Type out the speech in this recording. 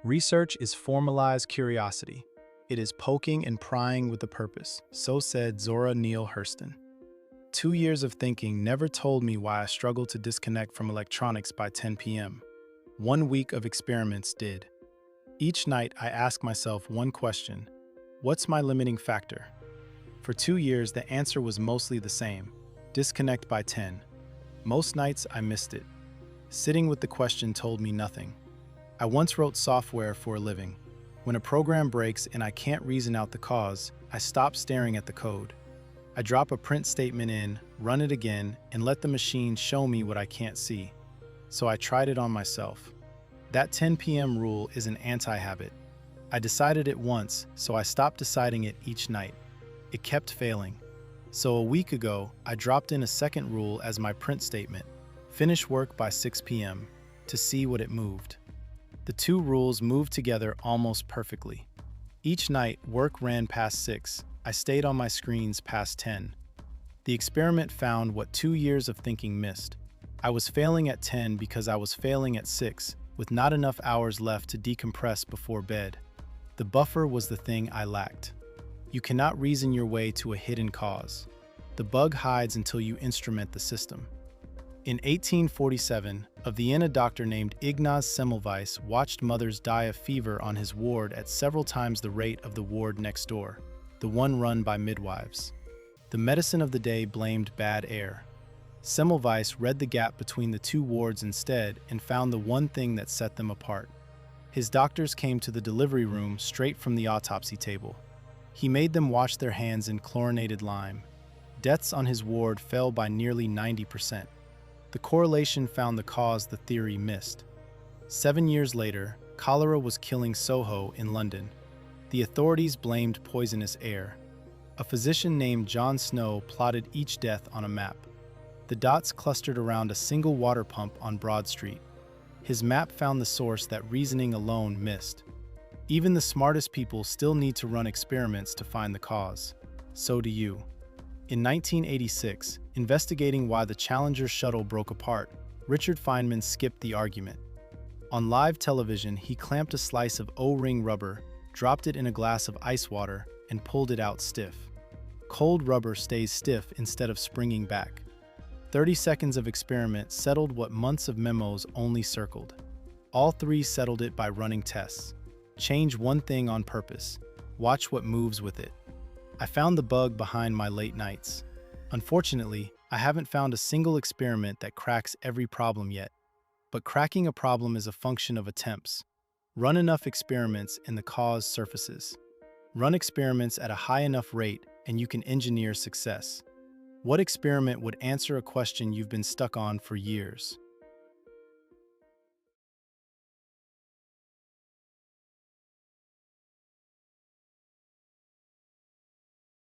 Research is formalized curiosity. It is poking and prying with a purpose, so said Zora Neale Hurston. 2 years of thinking never told me why I struggled to disconnect from electronics by 10 p.m. 1 week of experiments did. Each night I ask myself one question: what's my limiting factor? For 2 years the answer was mostly the same: disconnect by 10. Most nights I missed it. Sitting with the question told me nothing. I once wrote software for a living. When a program breaks and I can't reason out the cause, I stop staring at the code. I drop a print statement in, run it again, and let the machine show me what I can't see. So I tried it on myself. That 10 p.m. rule is an anti-habit. I decided it once, so I stopped deciding it each night. It kept failing. So a week ago, I dropped in a second rule as my print statement: finish work by 6 p.m., to see what it moved. The two rules moved together almost perfectly. Each night, work ran past 6. I stayed on my screens past 10. The experiment found what 2 years of thinking missed. I was failing at 10 because I was failing at 6, with not enough hours left to decompress before bed. The buffer was the thing I lacked. You cannot reason your way to a hidden cause. The bug hides until you instrument the system. In 1847, a Vienna doctor named Ignaz Semmelweis watched mothers die of fever on his ward at several times the rate of the ward next door, the one run by midwives. The medicine of the day blamed bad air. Semmelweis read the gap between the two wards instead and found the one thing that set them apart. His doctors came to the delivery room straight from the autopsy table. He made them wash their hands in chlorinated lime. Deaths on his ward fell by nearly 90%. The correlation found the cause the theory missed. 7 years later, cholera was killing Soho in London. The authorities blamed poisonous air. A physician named John Snow plotted each death on a map. The dots clustered around a single water pump on Broad Street. His map found the source that reasoning alone missed. Even the smartest people still need to run experiments to find the cause. So do you. In 1986, investigating why the Challenger shuttle broke apart, Richard Feynman skipped the argument. On live television, he clamped a slice of O-ring rubber, dropped it in a glass of ice water, and pulled it out stiff. Cold rubber stays stiff instead of springing back. 30 seconds of experiment settled what months of memos only circled. All three settled it by running tests. Change one thing on purpose. Watch what moves with it. I found the bug behind my late nights. Unfortunately, I haven't found a single experiment that cracks every problem yet. But cracking a problem is a function of attempts. Run enough experiments and the cause surfaces. Run experiments at a high enough rate and you can engineer success. What experiment would answer a question you've been stuck on for years?